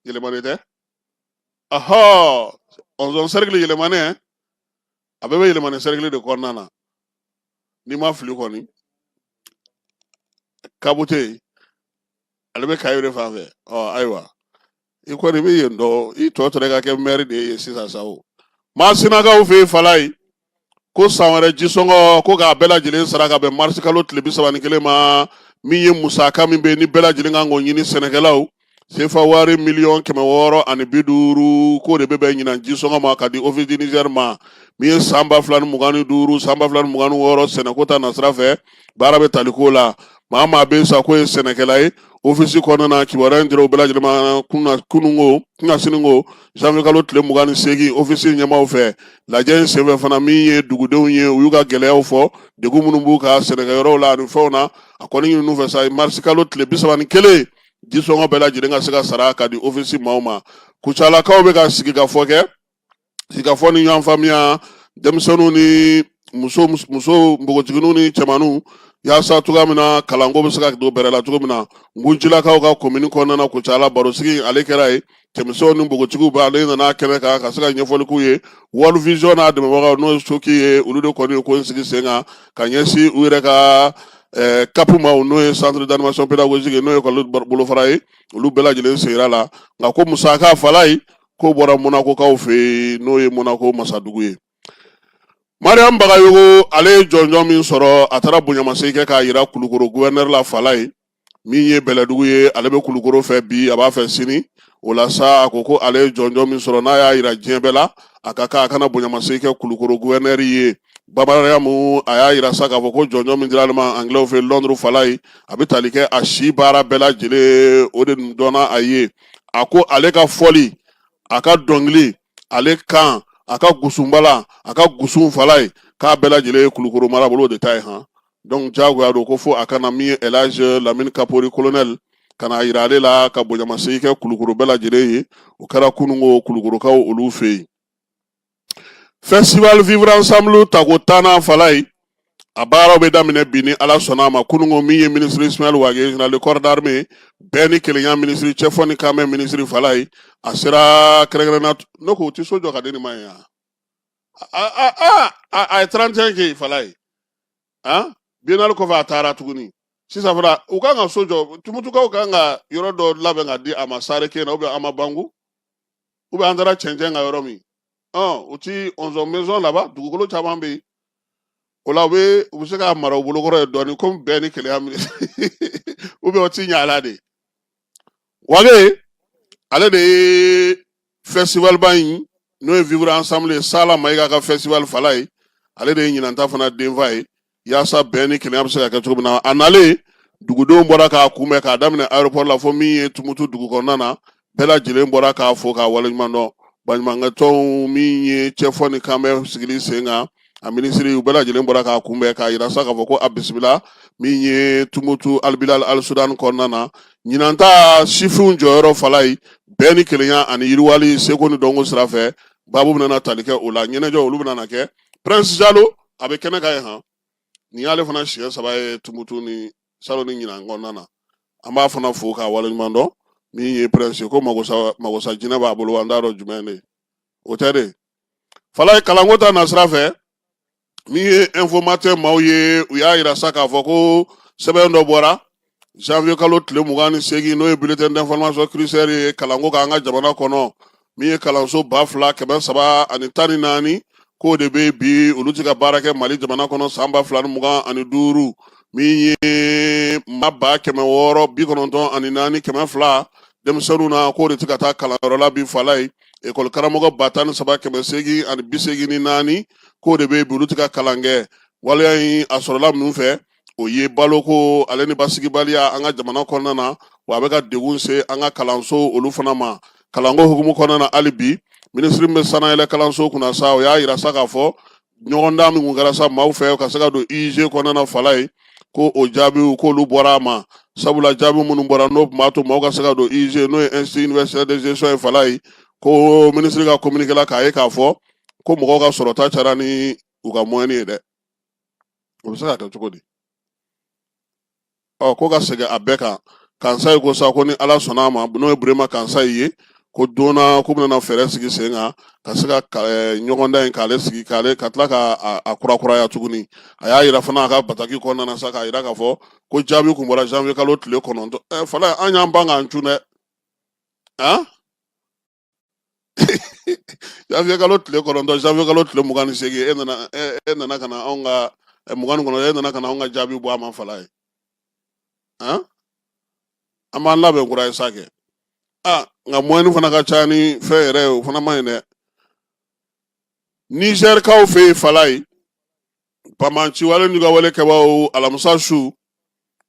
yɛlɛmanen tɛ ahɔ ɔnzɔn sɛrigili yɛlɛmanen a bɛɛ bɛ yɛlɛmanen sɛrigili de kɔnɔna na n'i ma fili kɔni kabu tɛ yen ale bɛ kayo de fan fɛ ayiwa i kɔni bɛ yen dɔn i tɔ tora ka kɛ mɛri de ye sisan sa o Masinakaw fɛ yen fala ye ko san wɛrɛ jisɔngɔ ko k'a bɛɛ lajɛlen sara ka bɛn marisi kalo tile 31 ma min ye musaka min bɛ yen ni bɛɛ lajɛlen kan k'o ɲini sɛnɛkɛlaw sefa wari 650,000 k'o de bɛ bɛn ɲinan jisɔngɔ ma ka di office du Niger ma min ye san 2025 san 2026 sɛnɛko ta nasira fɛ baara bɛ tali k'o la maa maa bɛ sa ko ye sɛnɛkɛla ye ofisi kɔnɔna na kibaruya in dira u bɛɛ lajɛlen ma kununko siniko janvier kalo tile 28 ofisi ɲɛmaaw fɛ lajɛ in senfɛ fana min ye dugudenw ye u y'u ka gɛlɛyaw fɔ degun minnu b'u ka sɛnɛkɛyɔrɔw la ani fɛnw na a kɔni ɲininu fɛ sa marisi kalo tile 31 jisɔngɔ bɛɛ lajɛlen ka se ka sara ka di ofisi maaw ma kucalakaw bɛ ka sigikafɔ kɛ sigikafɔ ni ɲɔgɔn faamuya denmisɛnninw ni muso npogotigininw ni cɛmanninw yaasa cogoya min na kalanko bɛ se ka don bɛrɛ la cogo min na nguncilakaw ka komini kɔnɔna na kucala barosigi ale kɛra ye cɛmisɛnw ni npogotigiw bɛ ale nana kɛnɛ kan ka se ka ɲɛfɔli k'u ye World Vision n'a dɛmɛbagaw n'o ye soki ye olu de kɔni ye ko in sigi sen kan ka ɲɛsin u yɛrɛ ka kapu ma n'o ye centre d'animation pédagogique n'o ye école bolofara ye olu bɛɛ lajɛlen sigira la nka ko musaka fala ye k'o bɔra Monakokaw fɛ yen n'o ye Monako masadugu ye Mariam Bagayogo ale ye jɔnjɔn min sɔrɔ a taara bonyamasegin kɛ k'a yira Kulukoro gouverneur la fala ye min ye bɛlɛdugu ye ale bɛ kulukoro fɛ bi a b'a fɛ sini o la sa a ko ko ale ye jɔnjɔn min sɔrɔ n'a y'a yira diɲɛ bɛɛ la a ka kan a kana bonyamasegin kɛ kulukoro gouverneur ye bamananya mu a y'a yira sa k'a fɔ ko jɔnjɔn min dira ale ma anglais fɛ Londres fala ye a bɛ tali kɛ a si baara bɛɛ lajɛlen o de dɔnna a ye a ko ale ka fɔli a ka dɔnkili ale kan a ka gusunbala a ka gusun fala ye k'a bɛɛ lajɛlen ye kulukoro marabolo de ta ye han donc jagoya don ko fo a kana min ye Elhadji Lamine Kapori colonel kana yira ale la ka bonyamasegin kɛ kulukoro bɛɛ lajɛlen ye o kɛra kunungo kulukorokaw olu fɛ yen festival vivre ensemble tako 10nan fala ye a baaraw bɛ daminɛ bi ni ala sɔnna a ma kunungo min ye ministre Ismaël Wage général de corps d'armée bɛɛ ni kelenya ministre cɛfɔ ni kamɛ ministre fala ye a sera kɛrɛnkɛrɛnna ne ko o tɛ so jɔ ka di nin ma ye a ye 31 kɛ fala ye biennale kɔfɛ a taara tuguni sisan fana u kan ka so jɔ tumutukaw kan ka yɔrɔ dɔ labɛn ka di a ma sare kɛ na ou bien a ma bangu ou bien an taara cɛncɛn ka yɔrɔ min u ti 11 maison laban dugukolo caman bɛ yen o la u bɛ se k'a mara u bolokɔrɔ ye dɔɔnin komi bɛɛ ni kelenya ministre ou bien o ti ɲɛ ala de Wage ale de ye festival ba in n'o ye vivre ensemble ye Sala Mayiga ka festival fala ye ale de ye ɲinanta fana denfa ye yaasa bɛn ni kelenya bɛ se ka kɛ cogo min na a nalen dugudenw bɔra k'a kunbɛn k'a daminɛ aéroport la fo min ye Tumutu dugu kɔnɔna na bɛɛ lajɛlen bɔra k'a fo k'a waleɲuman dɔn baɲumankɛtɔnw min ye cɛfɔ ni kanbɛ sigili sen kan a minisiri u bɛɛ lajɛlen bɔra k'a kunbɛn k'a yira sa k'a fɔ ko a bisimila min ye Tumutu Al-Bilal Al-Sudan kɔnɔna na ɲinanta sifinw jɔyɔrɔ fala ye bɛɛ ni kelenya ani yiriwali seko ni dɔnko sira fɛ babu bɛna tali kɛ o la ɲɛnajɛ olu bɛna kɛ Prince Jalo a bɛ kɛnɛ kan ye han nin y'ale fana siɲɛ 3 ye Tumutu ni Salo ni ɲinan kɔnɔna na an b'a fana fo k'a waleɲuman dɔn min ye Prince ko magosa jinɛ b'a bolo an t'a dɔn jumɛn de o tɛ de fala ye kalanko ta nasira fɛ min ye informateur maaw ye u y'a yira sa k'a fɔ ko sɛbɛn dɔ bɔra janvier kalo tile 28 n'o ye bulletin d'information cruciaire ye kalanko k'an ka jamana kɔnɔ min ye kalanso 2314 k'o de bɛ bi olu tɛ ka baara kɛ Mali jamana kɔnɔ san 2025 min ye maa 694,200 denmisɛnninw na k'o de tɛ ka taa kalanyɔrɔ la bi fala ye école karamɔgɔ 13884 k'o de bɛ bi olu tɛ ka kalan kɛ waleya in a sɔrɔla minnu fɛ o ye baloko ale ni basigibaliya an ka jamana kɔnɔna na wa a bɛ ka degun se an ka kalanso olu fana ma kalanko hukumu kɔnɔna na hali bi minisiri bɛ sanayɛlɛ kalanso kunna sa o y'a yira sa k'a fɔ ɲɔgɔndan min kun kɛra sa maaw fɛ ka se ka don IEG kɔnɔna fala ye ko o jaabiw k'olu bɔra a ma sabula jaabi minnu bɔra n'o tun b'a to maaw ka se ka don IEG n'o ye Institut Universitaire de Gestion ye fala ye ko minisiri ka communiqué la k'a ye k'a fɔ ko mɔgɔw ka sɔrɔta cayara ni u ka moyen ye dɛ o bɛ se ka kɛ cogo di ko ka segin a bɛɛ kan Kansa ye ko sa ko ni ala sɔnna a ma n'o ye Burema Kansa ye ko donna ko bɛna fɛɛrɛ sigi sen kan ka se ka ɲɔgɔndan in k'ale sigi ka tila k'a kurakuraya tuguni a y'a yira fana a ka bataki kɔnɔna na sa k'a yira k'a fɔ ko jaabi kun bɔra janvier kalo tile 9 fala an y'an ban k'an cun dɛ janvier kalo tile 9 janvier kalo tile 28 e nana ka na anw ka 29 e nana ka na anw ka jaabi bɔ a ma fala ye an b'an labɛn kura ye sa kɛ nka moyen fana ka ca ni fɛn yɛrɛ ye o fana man ɲi dɛ Nizɛrikaw fɛ yen fala ye Pamanciwale n'u ka wale kɛbaaw alamisa su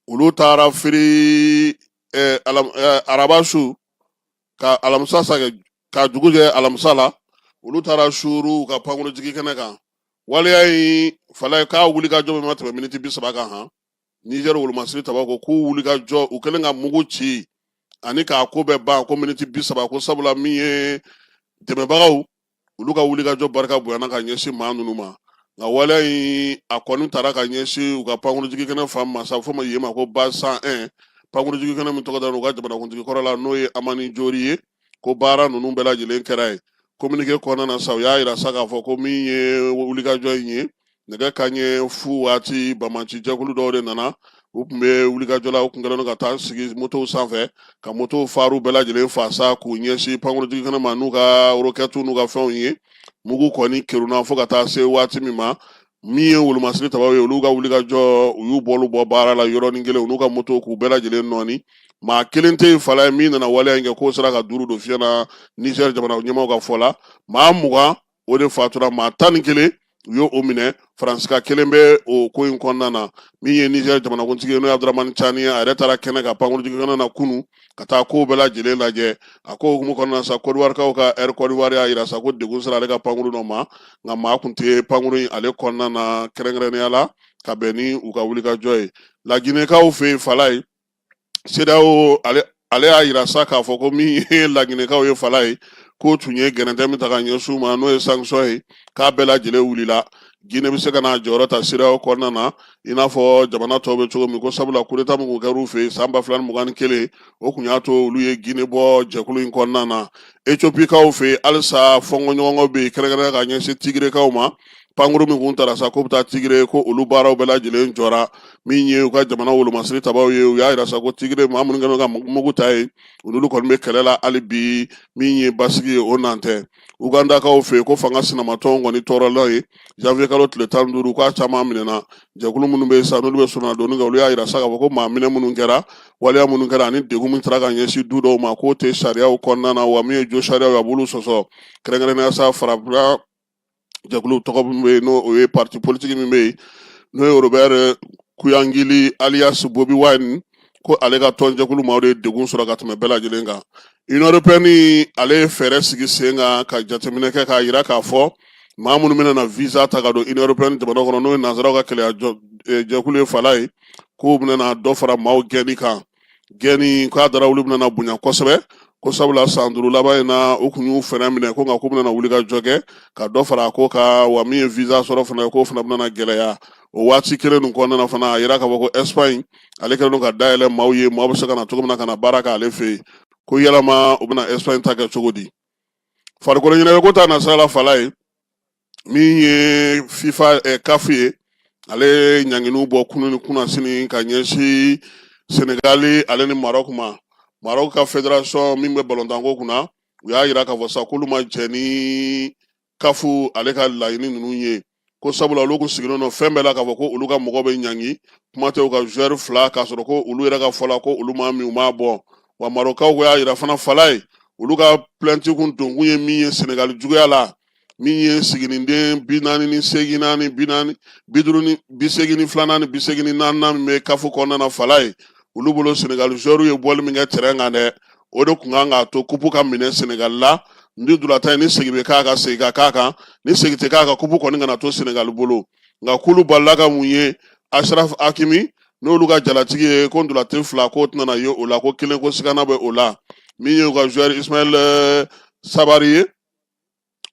olu taara firi araba su ka alamisa sa ka dugu jɛ alamisa la olu taara suuru ka pankurunjigi kɛnɛ kan waleya in fala ye k'a wulikajɔ bɛ ma tɛmɛ miniti 30 kan han Niger wolomasiri taba ko k'u wulikajɔ u kɛlen ka mugu ci ani k'a ko bɛɛ ban ko miniti 30 ko sabula min ye dɛmɛbagaw olu ka wulikajɔ barika bonyana ka ɲɛsin maa ninnu ma nka waleya in a kɔni taara ka ɲɛsin u ka pankurunjigi kɛnɛ fan ma sa fo ma yen ma ko base 101 pankurunjigi kɛnɛ min tɔgɔ dara u ka jamanakuntigi kɔrɔ la n'o ye Amani Jori ye ko baara ninnu bɛɛ lajɛlen kɛra ye communiqué kɔnɔna na sa u y'a yira sa k'a fɔ ko min ye wulikajɔ in ye nɛgɛ kanɲɛ fu waati Bamanci jɛkulu dɔw de nana u tun bɛ wulikajɔ la u tun kɛlen don ka taa sigi motow sanfɛ ka motow faru bɛɛ lajɛlen fa sa k'u ɲɛsin pankurunjigi kɛnɛ ma n'u ka roquette n'u ka fɛnw ye mugu kɔni keruna fo ka taa se waati min ma min ye wolomasiri tabaw ye olu ka wuli ka jɔ u y'u bɔlu bɔ baara la yɔrɔnin kelen u n'u ka moto k'u bɛɛ lajɛlen nɔɔni maa kelen tɛ yen fala ye min nana waleya in kɛ k'o sera ka duuru don fiɲɛ na Niger jamana ɲɛmaaw ka fɔ la maa 20 o de fatura maa 11 u y'o minɛ Faransika kelen bɛ o ko in kɔnɔna na min ye Niger jamanakuntigi ye n'o ye Abdramane Tchani ye a yɛrɛ taara kɛnɛ ka pankurunjigikɛnɛ na kunu ka taa kow bɛɛ lajɛlen lajɛ a ko hukumu kɔnɔna sa Côte d'Ivoire ka Air Côte d'Ivoire y'a yira sa ko degun sera ale ka pankuru dɔ ma nka maa kun tɛ pankuru in ale kɔnɔna na kɛrɛnkɛrɛnnenya la ka bɛn ni u ka wulikajɔ ye laginɛkaw fɛ yen fala ye CEDEAO ale y'a yira sa k'a fɔ ko min ye laginɛkaw ye fala ye k'o tun ye gɛrɛntɛ min ta ka ɲɛsin u ma n'o ye sanction ye k'a bɛɛ lajɛlen wulila Guinée bɛ se ka n'a jɔyɔrɔ ta CEDEAO kɔnɔna na i n'a fɔ jamana tɔw bɛ cogo min ko sabula coup d'État min kun kɛra u fɛ yen san 2021 o kun y'a to olu ye Guinée bɔ jɛkulu in kɔnɔna na Éthiopie-kaw fɛ yen halisa fɔnkɔɲɔgɔnw bɛ yen kɛrɛnkɛrɛnnen ka ɲɛsin Tigré-kaw ma pankuru min kun tara sa ko bɛ taa Tigré ko olu baaraw bɛɛ lajɛlen jɔra min ye u ka jamana wolomasiri tabaw ye u y'a yira sa ko Tigré maa minnu kɛlen ka mugu ta ye olu kɔni bɛ kɛlɛ la hali bi min ye basigi ye o nan tɛ Ugandakaw fɛ yen ko fanga sinamatɔnw kɔni tɔɔrɔla ye janvier kalo tile 15 k'a caman minɛna jɛkulu minnu bɛ yen sa n'olu bɛ sɔnna donni kɛ olu y'a yira sa k'a fɔ ko maa minɛ minnu kɛra waleya minnu kɛra ani degun min taara ka ɲɛsin du dɔw ma k'o tɛ sariyaw kɔnɔna na wa min ye jo sariyaw ye a b'olu sɔsɔ kɛrɛnkɛrɛnnenya sa farafina jɛkulu tɔgɔ min bɛ yen n'o ye parti politique min bɛ yen n'o ye Robert Kuyangili alias Bobi Wine ko ale ka tɔnjɛkulu ma o de ye degun sɔrɔ ka tɛmɛ bɛɛ lajɛlen kan Union européenne ale ye fɛɛrɛ sigi sen kan ka jateminɛ kɛ k'a yira k'a fɔ maa minnu bɛna na visa ta ka don Union européenne jamana kɔnɔ n'o ye nanzaraw ka kɛlɛjɛkulu ye fala ye k'u bɛna na dɔ fara maaw gɛnni kan gɛnni k'a dara olu bɛna na bonya kosɛbɛ ko sabula san 5 laban in na u kun y'u fɛnɛ minɛ ko nka k'u bɛna na wuli ka jɔ kɛ ka dɔ fara a ko kan wa min ye visa sɔrɔ fana ye k'o fana bɛna na gɛlɛya o waati kelen nin kɔnɔna na fana a yira k'a fɔ ko Espagne ale kɛlen don ka dayɛlɛ maaw ye maaw bɛ se ka na cogo min na ka na baara kɛ ale fɛ yen ko yalama u bɛna Espagne ta kɛ cogo di farikolo ɲɛnajɛko ta nasira la fala ye min ye FIFA CAF ye ale ɲanginiw bɔ kunu ni kunnasini ka ɲɛsin Senegali ale ni Maroc ma Maroc ka fédération min bɛ balontanko kunna u y'a yira k'a fɔ sa k'olu ma jɛ ni CAF ale ka laɲini ninnu ye ko sabula olu kun sigilen don fɛn bɛɛ la k'a fɔ ko olu ka mɔgɔ bɛ ɲangi kuma tɛ u ka joueur 2 k'a sɔrɔ ko olu yɛrɛ ka fɔ la ko olu ma min u m'a bɔ wa Marocaw y'a yira fana fala ye olu ka plainte kun donkun ye min ye Senegal juguya la min ye siginiden 48 naani 40 52 44 min bɛ CAF kɔnɔna na fala ye olu bolo Senegal joueur ye bɔli min kɛ terrain kan dɛ o de kun kan k'a to coupe ka minɛ Senegal la ni dulata ye ni segin bɛ k'a kan segin ka k'a kan ni segin tɛ k'a kan coupe kɔni kana to Senegal bolo nka k'olu balila ka mun ye Achraf Hakimi n'olu ka jalatigi ye ko ndulate 2 k'o tɛna na ye o la ko 1 ko sigana bɛ o la min ye u ka joueur Ismaël Sabari ye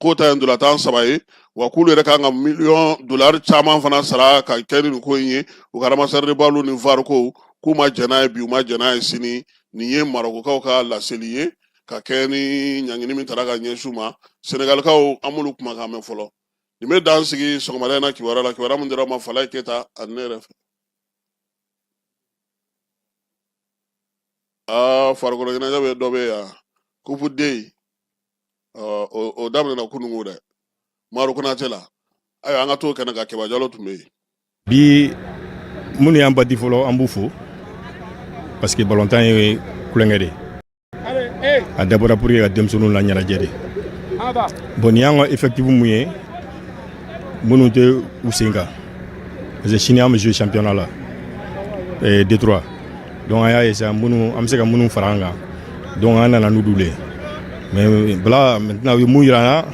k'o ta ye ndulatan 3 ye wa k'olu yɛrɛ kan ka $1,000,000 caman fana sara ka kɛ ni nin ko in ye u ka ramasseur de balles ni VAR ko k'u ma jɛn n'a ye bi u ma jɛn n'a ye sini nin ye Marocains ka laseli ye ka kɛ ni ɲangini min taara ka ɲɛsin u ma Senegalikaw an m'olu kumakan mɛn fɔlɔ nin bɛ dan sigi sɔgɔmada in na kibaruya la kibaruya min dira ma Falaye Keyita ani ne yɛrɛ fɛ farikolo ɲɛnajɛ bɛ dɔ bɛ yan coupe D o daminɛna kunungo dɛ Maro Konate la ayiwa an ka t'o kɛnɛ kan Keba Jalo tun bɛ yen bi minnu y'an bati fɔlɔ an b'u fo parce que balontan ye kulonkɛ de a dabɔra pour que ka denmisɛnninw la ɲɛnajɛ de bon nin y'an ka effectif mun ye minnu tɛ u sen kan parce que sini an bɛ jouer championnat la Detroit donc an y'a ye sisan minnu an bɛ se ka minnu fara an kan donc an nana n'olu le mais bala maintenant u ye mun yira an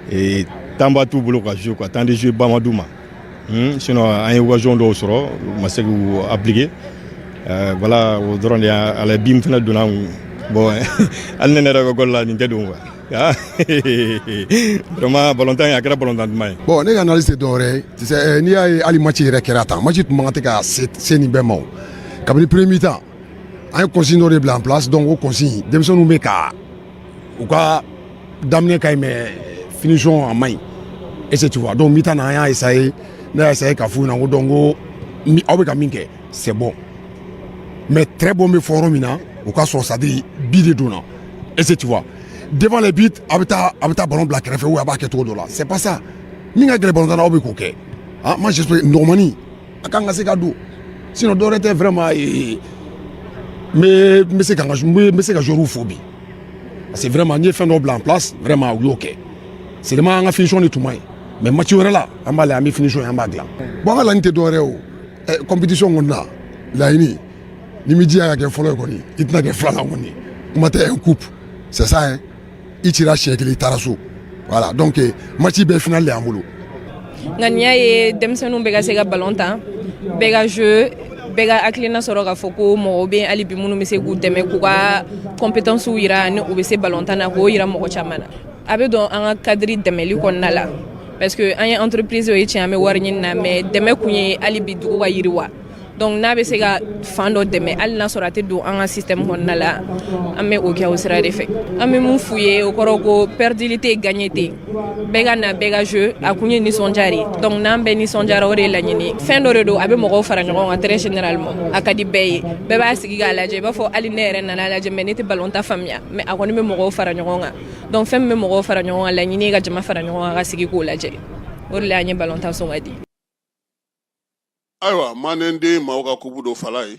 na temps b'a t'u bolo ka jouer quoi temps de jouer ba ma d'u ma sinon an ye occasion dɔw sɔrɔ u ma se k'u appliquer voilà o dɔrɔn de a la bin fana donna bon hali ne yɛrɛ ka gol la nin tɛ don quoi vraiment balontan a kɛra balontan duman ye bon ne ka analyse tɛ dɔwɛrɛ ye tu sais n'i y'a ye hali match yɛrɛ kɛra tan match tun man kan tɛ ka se nin bɛɛ ma o kabini premier mi-temps an ye consigne dɔ de bila en place donc o consigne denmisɛnninw bɛ ka u ka daminɛ ka ɲi mais finition a man ɲi est-ce que tu vois donc mi-temps na an y'a essayer ne y'a essayer ka f'u ɲɛna ko donc ko aw bɛ ka min kɛ c'est bon mais très bon bɛ fɔ yɔrɔ min na o ka sɔrɔ c'est à dire bi de donna est-ce que tu vois devant les buts a bɛ taa ballon bila kɛrɛfɛ ou a b'a kɛ cogo dɔ la c'est pas ça min ka gɛlɛn ballon tan na aw bɛ k'o kɛ Ah, moi j'espère Normandie a kan ka se ka don sinon dɔwɛrɛ tɛ vraiment n bɛ se ka joueur fo bi parce que vraiment n ye fɛn dɔ bila en place vraiment u y'o kɛ seulement an ka finition de tun ma ɲi mais match wɛrɛ la an b'a lajɛ an bɛ finition ye an b'a dilan bon an ka laɲini tɛ dɔwɛrɛ ye o compétition kɔni na laɲini ni mi diya ka kɛ fɔlɔ ye kɔni i tɛna kɛ filanan kɔni kuma tɛ un coupe c'est ça hein i cira siɲɛ kelen i taara so voilà donc match bɛɛ final de y'an bolo. nka nin y'a ye denmisɛnninw bɛ ka se ka ballon ta bɛɛ ka jeu bɛɛ ka hakilina sɔrɔ k'a fɔ ko mɔgɔw bɛ hali bi minnu bɛ se k'u dɛmɛ k'u ka compétences yira ni u bɛ se ballon tan na k'o yira mɔgɔ caman na a bɛ dɔn an ka cadre dɛmɛli kɔnɔna la parce que an ye entreprise o ye tiɲɛ an bɛ wari ɲini na mais dɛmɛ kun ye hali bi dugu ka yiriwa donc n'a bɛ se ka fan dɔ dɛmɛ hali n'a sɔrɔ a tɛ don an ka système kɔnɔna la an bɛ o kɛ o sira de fɛ an bɛ mun f'u ye o kɔrɔ ko perdili tɛ gagné tɛ bɛɛ ka na bɛɛ ka jeu a kun ye nisɔndiya de donc n'an bɛɛ nisɔndiyara o de ye laɲini fɛn dɔ de don a bɛ mɔgɔw fara ɲɔgɔn kan très généralement a ka di bɛɛ ye bɛɛ b'a sigi k'a lajɛ i b'a fɔ hali ne yɛrɛ nana lajɛ mais ne tɛ ballon ta faamuya mais a kɔni bɛ mɔgɔw fara ɲɔgɔn kan donc fɛn min bɛ mɔgɔw fara ɲɔgɔn kan laɲini ye ka jama fara ɲɔgɔn kan ka sigi k'o lajɛ o de la an ye ballon ta sɔn ka di. Ayiwa manende maaw ka kubu dɔ fala ye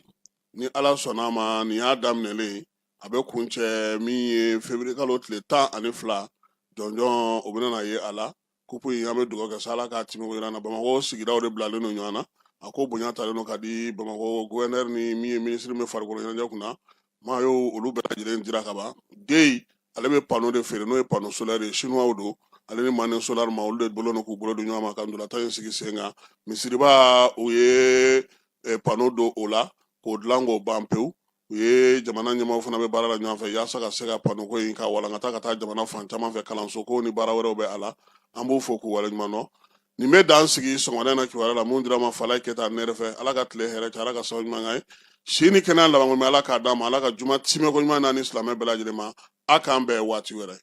ni ala sɔnna ma nin y'a daminɛlen a bɛ kuncɛ min ye février kalo tile 12 jɔnjɔn o bɛna ye a la kupu in an bɛ dugawu kɛ sa ala k'a timigo jira na Bamakɔ sigidaw de bilalen don ɲɔgɔn na a ko bonya talen don ka di Bamakɔ gouverneur ni min ye ministre min farikolo ɲɛnajɛ kunna maa y'o olu bɛɛ lajɛlen dira ka ban den ale bɛ panneau de feere n'o ye panneau solaire ye chinois don ale ni Mane Solar ma olu de bolo no k'u bolo don ɲɔgɔn ma ka ndolata in sigi sen kan misiriba o ye panneau don o la k'o dilan k'o ban pewu u ye jamana ɲɛmaaw fana bɛ baara la ɲɔgɔn fɛ yaasa ka se ka panneau ko in ka walankata ka taa jamana fan caman fɛ kalanso ko ni baara wɛrɛw bɛ a la an b'o fɔ k'u waleɲuman dɔn nin bɛ dan sigi sɔgɔmada in na kibaruya la mun dira ma Falaye Keta ne yɛrɛ fɛ ala ka tile hɛrɛ cɛ ala ka sababu ɲuman k'a ye si ni kɛnɛya laban ala k'a d'a ma ala ka juma timɛ ko ɲuman n'a ni silamɛ bɛɛ lajɛlen ma a k'an bɛn waati wɛrɛ